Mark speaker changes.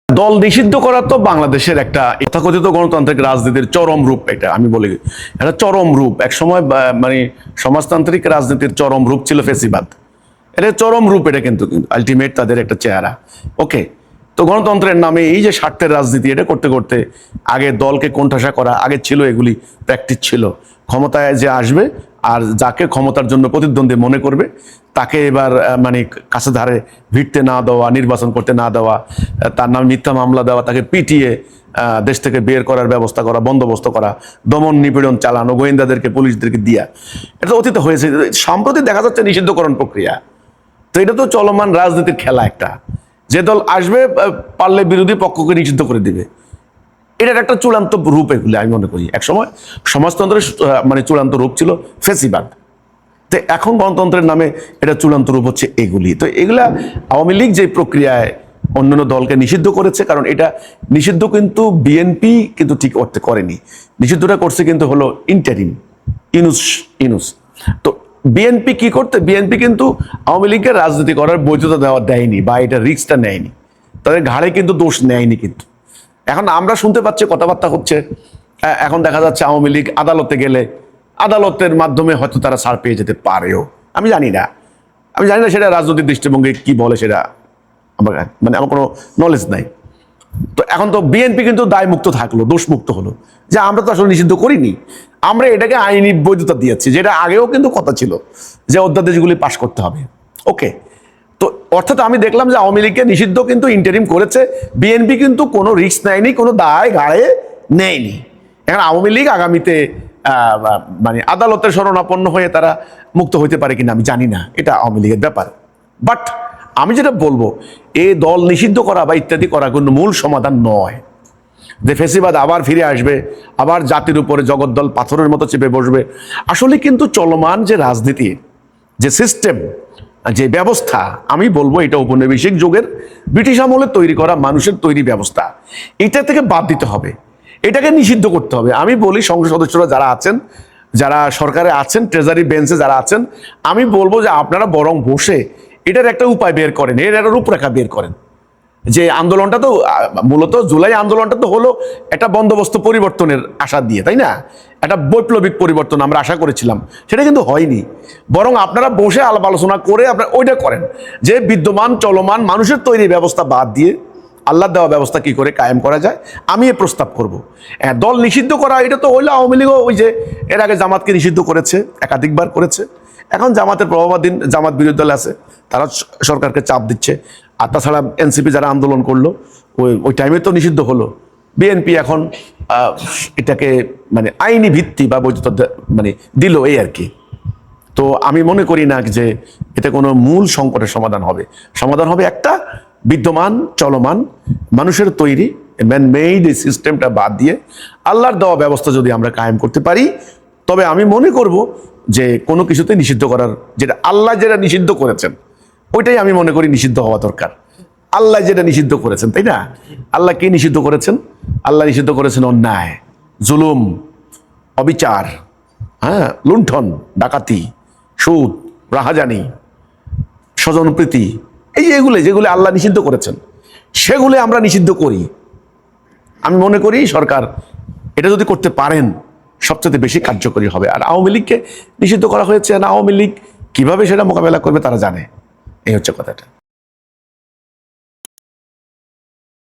Speaker 1: দল নিষিদ্ধ করা তো বাংলাদেশের একটা তথাকথিত গণতান্ত্রিক রাজনীতির চরম রূপ। এটা আমি বলি এটা চরম রূপ। এক সময় মানে সমাজতান্ত্রিক রাজনীতির চরম রূপ ছিল ফেসিবাদ। এটা চরম রূপ, এটা কিন্তু আলটিমেট তাদের একটা চেহারা। ওকে, তো গণতন্ত্রের নামে এই যে স্বার্থের রাজনীতি, এটা করতে করতে আগে দলকে কোণঠাসা করা, আগে ছিল এগুলি প্র্যাকটিস ছিল। ক্ষমতায় যে আসবে আর যাকে ক্ষমতার জন্য প্রতিদ্বন্দ্বী মনে করবে তাকে এবার মানে কাছে ধারে ভিড়তে না দেওয়া, নির্বাচন করতে না দেওয়া, তার নামে মিথ্যা মামলা দেওয়া, তাকে পিটিয়ে দেশ থেকে বের করার ব্যবস্থা করা, বন্দোবস্ত করা, দমন নিপীড়ন চালানো, গোয়েন্দাদেরকে পুলিশদেরকে দিয়া, এটা অতীতে হয়েছে। সম্প্রতি দেখা যাচ্ছে নিষিদ্ধকরণ প্রক্রিয়া। তো এটা তো চলমান রাজনীতির খেলা একটা। যে দল আসবে পারলে বিরোধী পক্ষকে নিষিদ্ধ করে দিবে, এটার একটা চূড়ান্ত রূপ এগুলি আমি মনে করি। একসময় সমাজতন্ত্রের মানে চূড়ান্ত রূপ ছিল ফেসিবাদ। তো এখন গণতন্ত্রের নামে এটা চূড়ান্ত রূপ হচ্ছে এগুলি। তো এগুলা আওয়ামী লীগ যে প্রক্রিয়ায় অন্যান্য দলকে নিষিদ্ধ করেছে, কারণ এটা নিষিদ্ধ কিন্তু বিএনপি কিন্তু ঠিক করতে করেনি, নিষিদ্ধটা করছে কিন্তু হলো ইন্টারিম ইনুস। তো বিএনপি কি করতে, বিএনপি কিন্তু আওয়ামী লীগকে রাজনীতি করার বৈধতা দেয়নি বা এটা রিস্কটা নেয়নি, তাদের ঘাড়ে কিন্তু দোষ নেয়নি। কিন্তু এখন আমরা শুনতে পাচ্ছি, কথাবার্তা হচ্ছে, এখন দেখা যাচ্ছে আওয়ামী লীগ আদালতে গেলে আদালতের মাধ্যমে হয়তো তারা ছাড় পেয়ে যেতে পারেও। আমি জানি না সেটা রাজনৈতিক দৃষ্টিভঙ্গি কি বলে, সেটা আমার মানে আমার কোনো নলেজ নাই। তো এখন তো বিএনপি কিন্তু দায় মুক্ত থাকলো, দোষ মুক্ত হলো, যে আমরা তো আসলে নিষিদ্ধ করিনি, আমরা এটাকে আইনি বৈধতা দিয়েছি, যেটা আগেও কিন্তু কথা ছিল যে অধ্যাদেশগুলি পাশ করতে হবে। ওকে, তো অর্থাৎ আমি দেখলাম যে আওয়ামী লীগকে নিষিদ্ধ কিন্তু ইন্টারিম করেছে, বিএনপি কিন্তু কোনো রিস্ক নেয়নি, কোনো দায় ঘাড়ে নেয়নি। এখন আওয়ামী লীগ আগামীতে মানে আদালতের শরণাপন্ন হয়ে তারা মুক্ত হইতে পারে কিনা আমি জানি না, এটা আওয়ামী লীগের ব্যাপার। বাট আমি যেটা বলবো, এই দল নিষিদ্ধ করা বা ইত্যাদি করা কোনো মূল সমাধান নয়। যে ফেসিবাদ আবার ফিরে আসবে, আবার জাতির উপরে জগদ্দল পাথরের মতো চেপে বসবে। আসলে কিন্তু চলমান যে রাজনীতি, যে সিস্টেম, যে ব্যবস্থা, আমি বলবো এটা ঔপনিবেশিক যুগের ব্রিটিশ আমলে তৈরি করা মানুষের তৈরি ব্যবস্থা। এটা থেকে বাদ দিতে হবে, এটাকে নিষিদ্ধ করতে হবে। আমি বলি সংসদ সদস্যরা যারা আছেন, যারা সরকারে আছেন, ট্রেজারি বেঞ্চে যারা আছেন, আমি বলবো যে আপনারা বরং বসে এটার একটা উপায় বের করেন, এর একটা রূপরেখা বের করেন। যে আন্দোলনটা তো মূলত জুলাই আন্দোলনটা তো হলো একটা বন্দোবস্ত পরিবর্তনের আশা দিয়ে, তাই না? একটা বৈপ্লবিক পরিবর্তন আমরা আশা করেছিলাম, সেটা কিন্তু হয়নি। বরং আপনারা বসে আলাপ আলোচনা করে আপনারা ওইটা করেন যে বিদ্যমান চলমান মানুষের তৈরি ব্যবস্থা বাদ দিয়ে আল্লাহ দেওয়া ব্যবস্থা কি করে কায়েম করা যায়, আমি এ প্রস্তাব করব। দল নিষিদ্ধ করা এটা তো হইলো আওয়ামী লীগও ওই যে এর আগে জামাতকে নিষিদ্ধ করেছে, একাধিকবার করেছে। এখন জামাতের প্রভাবাধীন জামাত বিরোধী দল আছে, তারা সরকারকে চাপ দিচ্ছে। আর তাছাড়া এনসিপি যারা আন্দোলন করলো ওই টাইমে তো নিষিদ্ধ হলো। বিএনপি এখন এটাকে মানে আইনি ভিত্তি বা বৈধতা মানে দিল, এই আর কি। তো আমি মনে করি না যে এতে কোনো মূল সংকটের সমাধান হবে। সমাধান হবে একটা বিদ্যমান চলমান মানুষের তৈরি ম্যান মেড এই সিস্টেমটা বাদ দিয়ে আল্লাহর দেওয়া ব্যবস্থা যদি আমরা কায়েম করতে পারি, তবে আমি মনে করব যে কোনো কিছুতে নিষিদ্ধ করার, যেটা আল্লাহ যেটা নিষিদ্ধ করেছেন ওইটাই আমি মনে করি নিষিদ্ধ হওয়া দরকার। আল্লাহ যেটা নিষিদ্ধ করেছেন, তাই না? আল্লাহ কি নিষিদ্ধ করেছেন? আল্লাহ নিষিদ্ধ করেছেন অন্যায়, জুলুম, অবিচার, লুণ্ঠন, ডাকাতি, সুদ, রাহাজানি, স্বজনপ্রীতি, যেগুলো আল্লাহ নিষিদ্ধ করেছেন সেগুলো আমরা নিষিদ্ধ করি। আমি মনে করি সরকার এটা যদি করতে পারেন সবচেয়ে বেশি কার্যকরী হবে। আর আওয়ামী লীগকে নিষিদ্ধ করা হয়েছে না, আওয়ামী লীগ কিভাবে সেটা মোকাবেলা করবে তারা জানে। এই হচ্ছে কথাটা।